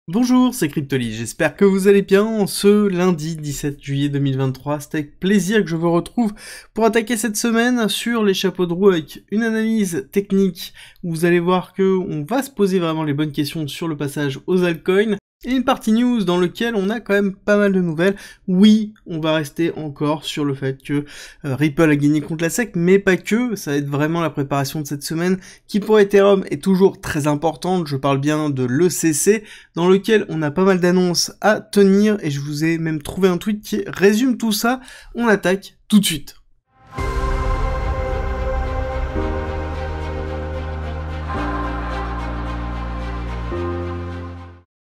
Bonjour, c'est Cryptoly, j'espère que vous allez bien ce lundi 17 juillet 2023. C'est avec plaisir que je vous retrouve pour attaquer cette semaine sur les chapeaux de roue avec une analyse technique où vous allez voir que on va se poser vraiment les bonnes questions sur le passage aux altcoins. Et une partie news dans lequel on a quand même pas mal de nouvelles. Oui, on va rester encore sur le fait que Ripple a gagné contre la SEC, mais pas que, ça va être vraiment la préparation de cette semaine, qui pour Ethereum est toujours très importante, je parle bien de l'ECC, dans lequel on a pas mal d'annonces à tenir, et je vous ai même trouvé un tweet qui résume tout ça. On attaque tout de suite.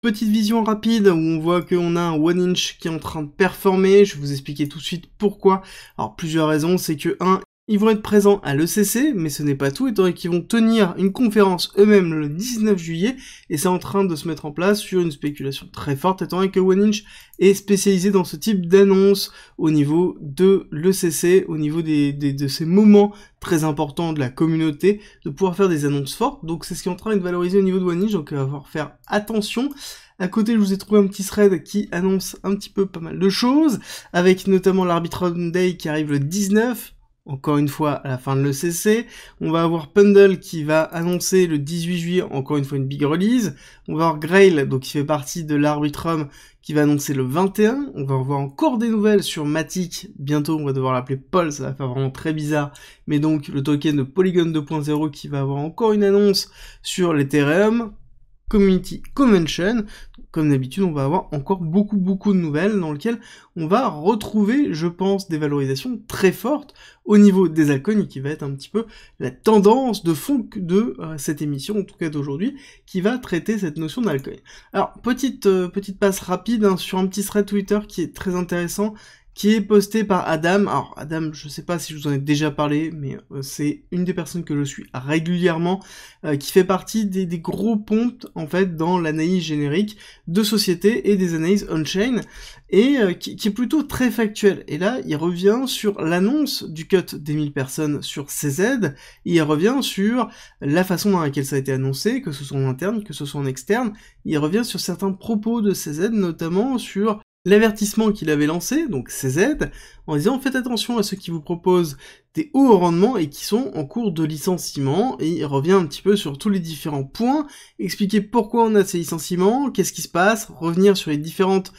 Petite vision rapide où on voit qu'on a un 1inch qui est en train de performer, je vais vous expliquer tout de suite pourquoi. Alors plusieurs raisons, c'est que ils vont être présents à l'ECC, mais ce n'est pas tout, étant donné qu'ils vont tenir une conférence eux-mêmes le 19 juillet, et c'est en train de se mettre en place sur une spéculation très forte, étant donné que 1inch est spécialisé dans ce type d'annonce au niveau de l'ECC, au niveau de ces moments très importants de la communauté, de pouvoir faire des annonces fortes, donc c'est ce qui est en train de valoriser au niveau de 1inch, donc il va falloir faire attention. À côté, je vous ai trouvé un petit thread qui annonce un petit peu pas mal de choses, avec notamment l'Arbitrum Day qui arrive le 19, encore une fois à la fin de l'ECC. On va avoir Pendle qui va annoncer le 18 juillet, encore une fois une big release. On va avoir Grail, donc qui fait partie de l'Arbitrum, qui va annoncer le 21. On va avoir encore des nouvelles sur Matic. Bientôt, on va devoir l'appeler Paul, ça va faire vraiment très bizarre. Mais donc, le token de Polygon 2.0 qui va avoir encore une annonce sur l'Ethereum Community Convention. Comme d'habitude, on va avoir encore beaucoup de nouvelles dans lesquelles on va retrouver, je pense, des valorisations très fortes au niveau des altcoins et qui va être un petit peu la tendance de fond de cette émission, en tout cas d'aujourd'hui, qui va traiter cette notion d'altcoin. Alors, petite passe rapide sur un petit thread Twitter qui est très intéressant, qui est posté par Adam. Alors Adam, je sais pas si je vous en ai déjà parlé, mais c'est une des personnes que je suis régulièrement, qui fait partie des gros pontes, en fait, dans l'analyse générique de société et des analyses on-chain, et qui est plutôt très factuel. Et là, il revient sur l'annonce du cut des 1000 personnes sur CZ, et il revient sur la façon dans laquelle ça a été annoncé, que ce soit en interne, que ce soit en externe. Il revient sur certains propos de CZ, notamment sur l'avertissement qu'il avait lancé, donc CZ, en disant faites attention à ceux qui vous proposent des hauts rendements et qui sont en cours de licenciement, et il revient un petit peu sur tous les différents points, expliquer pourquoi on a ces licenciements, qu'est-ce qui se passe, revenir sur les différentes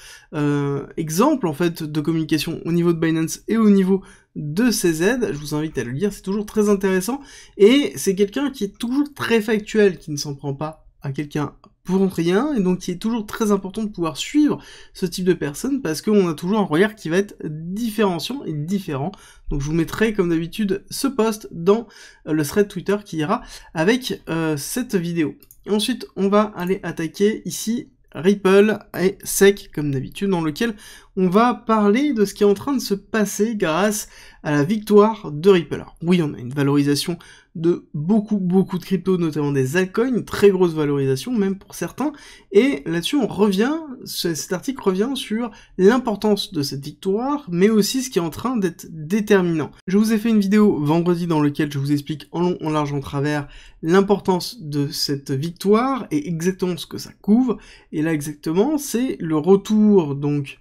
exemples en fait de communication au niveau de Binance et au niveau de CZ, je vous invite à le lire, c'est toujours très intéressant, et c'est quelqu'un qui est toujours très factuel, qui ne s'en prend pas à quelqu'un pour rien, et donc il est toujours très important de pouvoir suivre ce type de personnes, parce qu'on a toujours un regard qui va être différenciant et différent. Donc je vous mettrai comme d'habitude ce post dans le thread Twitter qui ira avec cette vidéo. Et ensuite on va aller attaquer ici Ripple et SEC comme d'habitude, dans lequel on va parler de ce qui est en train de se passer grâce à la victoire de Ripple. Alors oui, on a une valorisation de beaucoup de cryptos, notamment des altcoins, très grosse valorisation même pour certains, et là-dessus on revient, cet article revient sur l'importance de cette victoire, mais aussi ce qui est en train d'être déterminant. Je vous ai fait une vidéo vendredi dans laquelle je vous explique en long, en large, en travers l'importance de cette victoire et exactement ce que ça couvre, et là exactement c'est le retour donc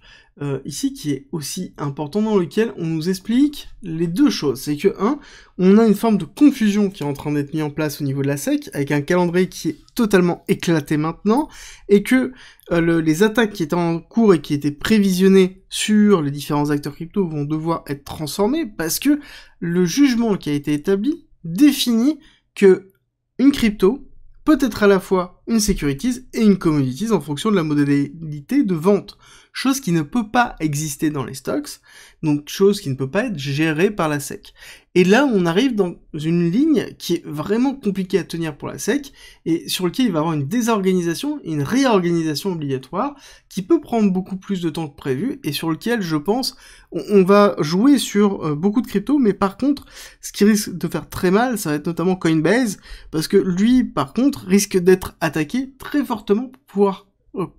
ici qui est aussi important, dans lequel on nous explique les deux choses. C'est que on a une forme de confusion qui est en train d'être mise en place au niveau de la SEC, avec un calendrier qui est totalement éclaté maintenant, et que les attaques qui étaient en cours et qui étaient prévisionnées sur les différents acteurs crypto vont devoir être transformées, parce que le jugement qui a été établi définit que une crypto peut être à la fois une securities et une commodities en fonction de la modalité de vente. Chose qui ne peut pas exister dans les stocks, donc chose qui ne peut pas être gérée par la SEC. Et là, on arrive dans une ligne qui est vraiment compliquée à tenir pour la SEC, et sur lequel il va y avoir une désorganisation et une réorganisation obligatoire, qui peut prendre beaucoup plus de temps que prévu, et sur lequel, je pense, on va jouer sur beaucoup de cryptos, mais par contre, ce qui risque de faire très mal, ça va être notamment Coinbase, parce que lui, par contre, risque d'être attaqué très fortement pour pouvoir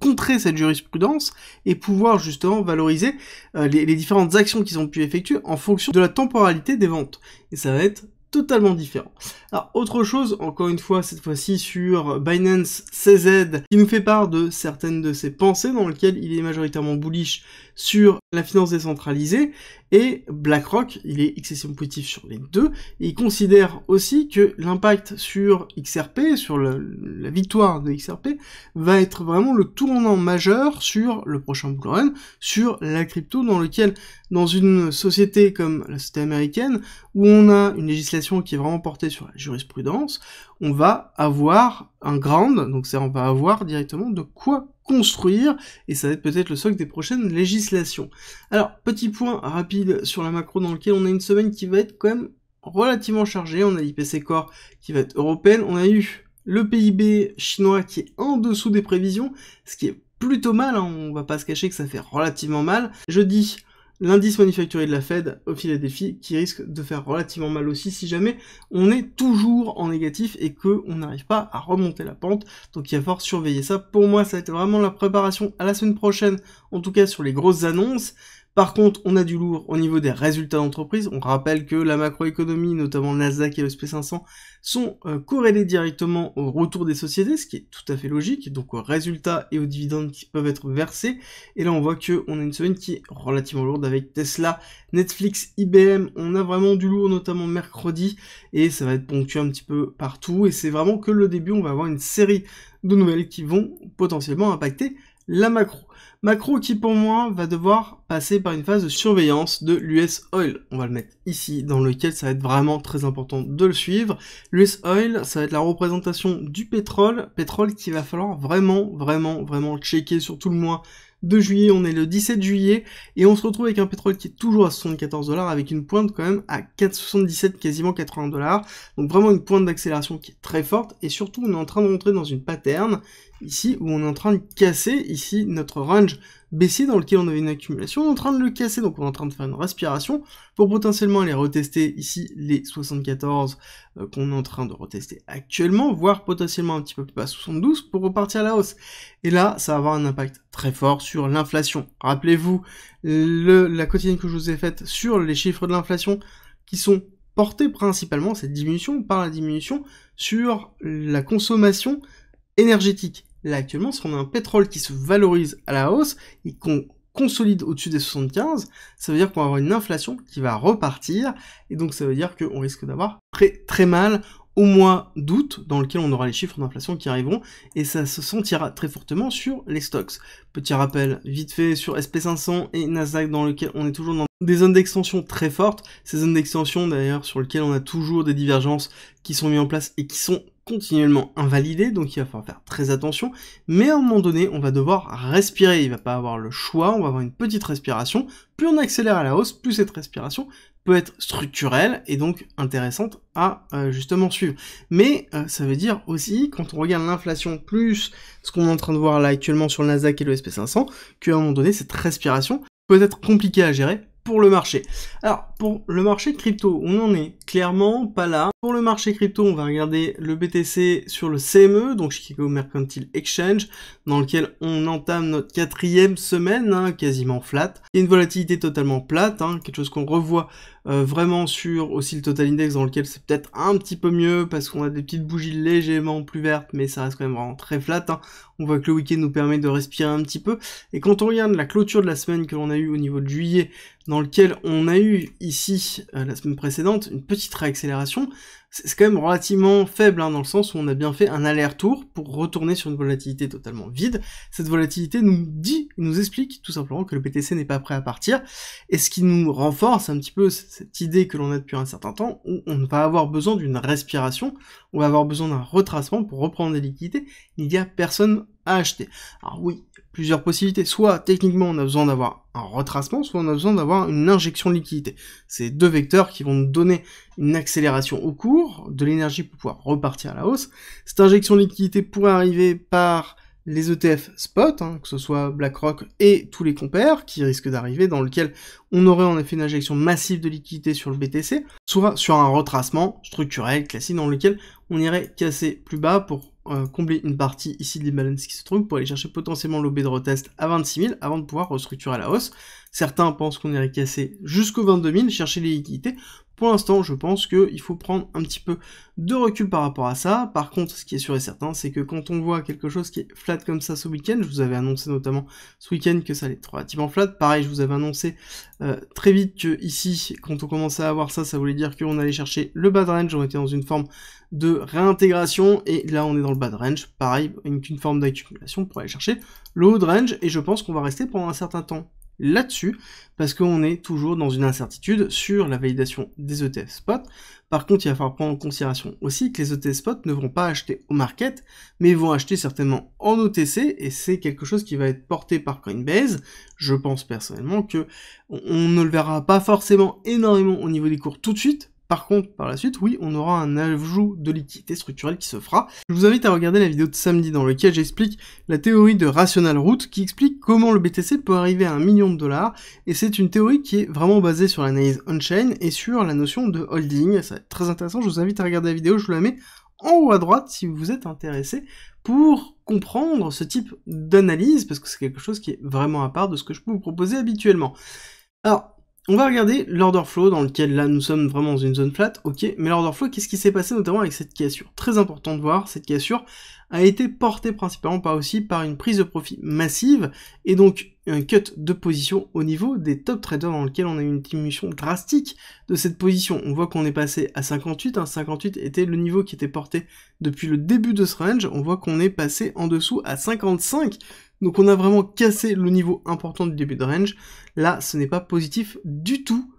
contrer cette jurisprudence et pouvoir justement valoriser les différentes actions qu'ils ont pu effectuer en fonction de la temporalité des ventes. Et ça va être totalement différent. Alors, autre chose, encore une fois, cette fois-ci sur Binance CZ, qui nous fait part de certaines de ses pensées, dans lesquelles il est majoritairement bullish sur la finance décentralisée, et BlackRock, il est excessivement positif sur les deux, et il considère aussi que l'impact sur XRP, sur la victoire de XRP, va être vraiment le tournant majeur sur le prochain bull run, sur la crypto, dans lequel, dans une société comme la société américaine, où on a une législation qui est vraiment portée sur la jurisprudence, on va avoir un ground, donc on va avoir directement de quoi construire, et ça va être peut-être le socle des prochaines législations. Alors, petit point rapide sur la macro, dans lequel on a une semaine qui va être quand même relativement chargée. On a l'IPC Core qui va être européenne, on a eu le PIB chinois qui est en dessous des prévisions, ce qui est plutôt mal, hein, on va pas se cacher que ça fait relativement mal. Jeudi, l'indice manufacturier de la Fed au Philadelphie qui risque de faire relativement mal aussi si jamais on est toujours en négatif et que on n'arrive pas à remonter la pente, donc il va falloir surveiller ça. Pour moi, ça va être vraiment la préparation à la semaine prochaine, en tout cas sur les grosses annonces. Par contre, on a du lourd au niveau des résultats d'entreprise. On rappelle que la macroéconomie, notamment le Nasdaq et le SP500, sont corrélés directement au retour des sociétés, ce qui est tout à fait logique, donc aux résultats et aux dividendes qui peuvent être versés. Et là, on voit que on a une semaine qui est relativement lourde avec Tesla, Netflix, IBM. On a vraiment du lourd, notamment mercredi, et ça va être ponctué un petit peu partout. Et c'est vraiment que le début, on va avoir une série de nouvelles qui vont potentiellement impacter la macro. Macro qui pour moi va devoir passer par une phase de surveillance de l'US Oil. On va le mettre ici, dans lequel ça va être vraiment très important de le suivre. L'US Oil, ça va être la représentation du pétrole qu'il va falloir vraiment checker sur tout le mois de juillet. On est le 17 juillet et on se retrouve avec un pétrole qui est toujours à 74 $, avec une pointe quand même à 4,77, quasiment 80 $. Donc vraiment une pointe d'accélération qui est très forte, et surtout on est en train de rentrer dans une pattern ici où on est en train de casser ici notre range baissier dans lequel on avait une accumulation, on est en train de le casser, donc on est en train de faire une respiration pour potentiellement aller retester ici les 74 qu'on est en train de retester actuellement, voire potentiellement un petit peu plus bas, 72, pour repartir à la hausse. Et là, ça va avoir un impact très fort sur l'inflation. Rappelez-vous la quotidienne que je vous ai faite sur les chiffres de l'inflation qui sont portés principalement, cette diminution, par la diminution sur la consommation énergétique. Là, actuellement, si on a un pétrole qui se valorise à la hausse et qu'on consolide au-dessus des 75, ça veut dire qu'on va avoir une inflation qui va repartir, et donc ça veut dire qu'on risque d'avoir très mal au mois d'août, dans lequel on aura les chiffres d'inflation qui arriveront, et ça se sentira très fortement sur les stocks. Petit rappel, vite fait, sur SP500 et Nasdaq, dans lequel on est toujours dans des zones d'extension très fortes, ces zones d'extension d'ailleurs sur lesquelles on a toujours des divergences qui sont mises en place et qui sont continuellement invalidées, donc il va falloir faire très attention, mais à un moment donné, on va devoir respirer, il va pas avoir le choix, on va avoir une petite respiration, plus on accélère à la hausse, plus cette respiration peut être structurelle et donc intéressante à justement suivre. Mais ça veut dire aussi, quand on regarde l'inflation plus ce qu'on est en train de voir là actuellement sur le Nasdaq et le SP500, qu'à un moment donné, cette respiration peut être compliquée à gérer pour le marché. Alors, pour le marché crypto, on n'en est clairement pas là. Pour le marché crypto, on va regarder le BTC sur le CME, donc Chicago Mercantile Exchange, dans lequel on entame notre 4e semaine, hein, quasiment flat. Il y a une volatilité totalement plate, hein, quelque chose qu'on revoit vraiment sur aussi le Total Index, dans lequel c'est peut-être un petit peu mieux, parce qu'on a des petites bougies légèrement plus vertes, mais ça reste quand même vraiment très flat, hein. On voit que le week-end nous permet de respirer un petit peu, et quand on regarde la clôture de la semaine que l'on a eue au niveau de juillet, dans lequel on a eu ici, la semaine précédente, une petite réaccélération, c'est quand même relativement faible, hein, dans le sens où on a bien fait un aller-retour pour retourner sur une volatilité totalement vide. Cette volatilité nous explique tout simplement que le BTC n'est pas prêt à partir, et ce qui nous renforce un petit peu cette idée que l'on a depuis un certain temps, où on va avoir besoin d'une respiration, on va avoir besoin d'un retracement pour reprendre des liquidités, il n'y a personne à acheter. Alors oui, plusieurs possibilités, soit techniquement on a besoin d'avoir un retracement, soit on a besoin d'avoir une injection de liquidité. C'est deux vecteurs qui vont nous donner une accélération au cours, de l'énergie pour pouvoir repartir à la hausse. Cette injection de liquidité pourrait arriver par les ETF spot, hein, que ce soit BlackRock et tous les compères qui risquent d'arriver, dans lequel on aurait en effet une injection massive de liquidité sur le BTC, soit sur un retracement structurel classique dans lequel on irait casser plus bas pour combler une partie ici de l'imbalance qui se trouve pour aller chercher potentiellement l'OB de retest à 26 000 avant de pouvoir restructurer à la hausse. Certains pensent qu'on irait casser jusqu'aux 22 000, chercher les liquidités. Pour l'instant, je pense qu'il faut prendre un petit peu de recul par rapport à ça. Par contre, ce qui est sûr et certain, c'est que quand on voit quelque chose qui est flat comme ça ce week-end, je vous avais annoncé notamment ce week-end que ça allait être relativement flat. Pareil, je vous avais annoncé très vite que ici, quand on commençait à avoir ça, ça voulait dire qu'on allait chercher le bas de range, on était dans une forme de réintégration, et là on est dans le bas de range, pareil, avec une forme d'accumulation pour aller chercher le haut de range, et je pense qu'on va rester pendant un certain temps là-dessus, parce qu'on est toujours dans une incertitude sur la validation des ETF spot. Par contre, il va falloir prendre en considération aussi que les ETF spot ne vont pas acheter au market, mais vont acheter certainement en OTC, et c'est quelque chose qui va être porté par Coinbase. Je pense personnellement que on ne le verra pas forcément énormément au niveau des cours tout de suite. Par contre, par la suite, oui, on aura un ajout de liquidité structurelle qui se fera. Je vous invite à regarder la vidéo de samedi dans laquelle j'explique la théorie de Rational Root qui explique comment le BTC peut arriver à $1 million, et c'est une théorie qui est vraiment basée sur l'analyse on-chain et sur la notion de holding. Ça va être très intéressant, je vous invite à regarder la vidéo, je vous la mets en haut à droite si vous êtes intéressé pour comprendre ce type d'analyse, parce que c'est quelque chose qui est vraiment à part de ce que je peux vous proposer habituellement. Alors, on va regarder l'order flow dans lequel là nous sommes vraiment dans une zone flat, ok, mais l'order flow, qu'est-ce qui s'est passé notamment avec cette cassure? Très important de voir, cette cassure a été portée principalement par une prise de profit massive, et donc un cut de position au niveau des top traders dans lequel on a eu une diminution drastique de cette position. On voit qu'on est passé à 58, 58 était le niveau qui était porté depuis le début de ce range, on voit qu'on est passé en dessous à 55, donc on a vraiment cassé le niveau important du début de range. Là, ce n'est pas positif du tout,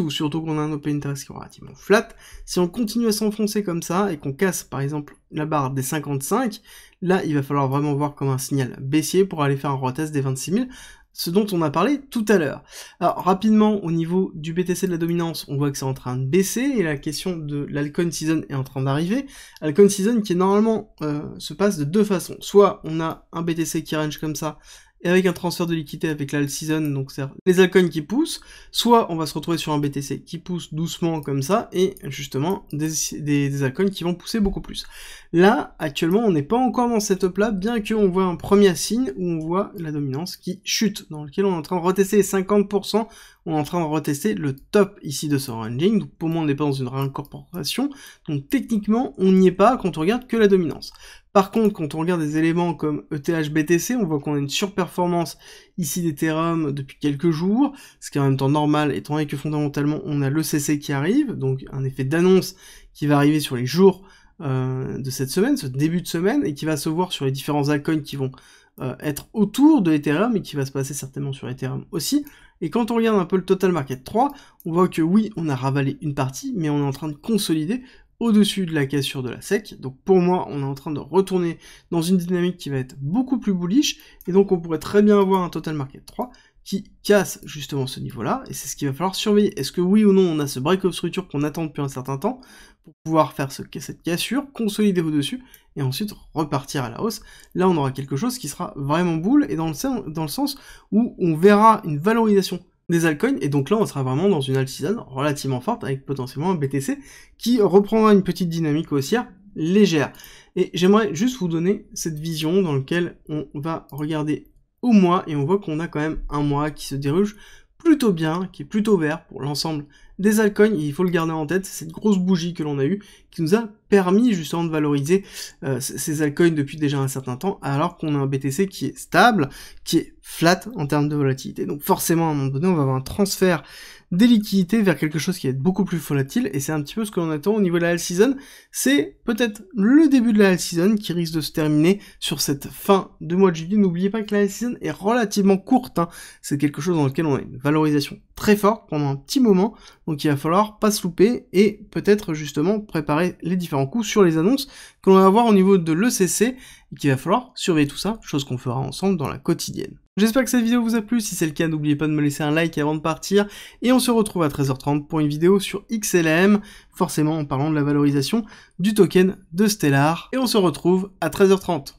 surtout qu'on a un open interest qui est relativement flat. Si on continue à s'enfoncer comme ça, et qu'on casse par exemple la barre des 55, là il va falloir vraiment voir comme un signal baissier pour aller faire un retest des 26 000, ce dont on a parlé tout à l'heure. Alors rapidement, au niveau du BTC de la dominance, on voit que c'est en train de baisser, et la question de l'altcoin season est en train d'arriver. Altcoin season qui normalement se passe de deux façons. Soit on a un BTC qui range comme ça, et avec un transfert de liquidité avec l'alt season, donc c'est les altcoins qui poussent, soit on va se retrouver sur un BTC qui pousse doucement comme ça, et justement des altcoins qui vont pousser beaucoup plus. Là, actuellement, on n'est pas encore dans cette setup-là, bien qu'on voit un premier signe où on voit la dominance qui chute, dans lequel on est en train de retester les 50%, on est en train de retester le top ici de ce ranging, donc pour moi on n'est pas dans une réincorporation, donc techniquement on n'y est pas quand on regarde que la dominance. Par contre, quand on regarde des éléments comme ETH-BTC, on voit qu'on a une surperformance ici d'Ethereum depuis quelques jours, ce qui est en même temps normal, étant donné que fondamentalement on a l'ECC qui arrive, donc un effet d'annonce qui va arriver sur les jours de cette semaine, ce début de semaine, et qui va se voir sur les différents altcoins qui vont être autour de Ethereum, et qui va se passer certainement sur Ethereum aussi. Et quand on regarde un peu le Total Market 3, on voit que oui, on a ravalé une partie, mais on est en train de consolider au-dessus de la cassure de la SEC, donc pour moi, on est en train de retourner dans une dynamique qui va être beaucoup plus bullish, et donc on pourrait très bien avoir un Total Market 3 qui casse justement ce niveau-là, et c'est ce qu'il va falloir surveiller. Est-ce que oui ou non, on a ce break of structure qu'on attend depuis un certain temps, pour pouvoir faire cette cassure, consolider au-dessus, et ensuite repartir à la hausse. Là, on aura quelque chose qui sera vraiment bull, et dans le sens où on verra une valorisation des altcoins, et donc là on sera vraiment dans une alt season relativement forte, avec potentiellement un BTC qui reprendra une petite dynamique haussière légère. Et j'aimerais juste vous donner cette vision dans laquelle on va regarder au mois, et on voit qu'on a quand même un mois qui se déroule plutôt bien, qui est plutôt vert pour l'ensemble des altcoins, et il faut le garder en tête, c'est cette grosse bougie que l'on a eue, qui nous a permis justement de valoriser ces altcoins depuis déjà un certain temps, alors qu'on a un BTC qui est stable, qui est flat en termes de volatilité. Donc forcément, à un moment donné, on va avoir un transfert des liquidités vers quelque chose qui va être beaucoup plus volatile, et c'est un petit peu ce que l'on attend au niveau de la alt season. C'est peut-être le début de la alt season qui risque de se terminer sur cette fin de mois de juillet. N'oubliez pas que la alt season est relativement courte, hein. C'est quelque chose dans lequel on a une valorisation très forte pendant un petit moment, donc il va falloir pas se louper, et peut-être justement préparer les différents coups sur les annonces que l'on va avoir au niveau de l'ECC, et qu'il va falloir surveiller tout ça, chose qu'on fera ensemble dans la quotidienne. J'espère que cette vidéo vous a plu, si c'est le cas, n'oubliez pas de me laisser un like avant de partir, et on se retrouve à 13h30 pour une vidéo sur XLM, forcément en parlant de la valorisation du token de Stellar, et on se retrouve à 13h30.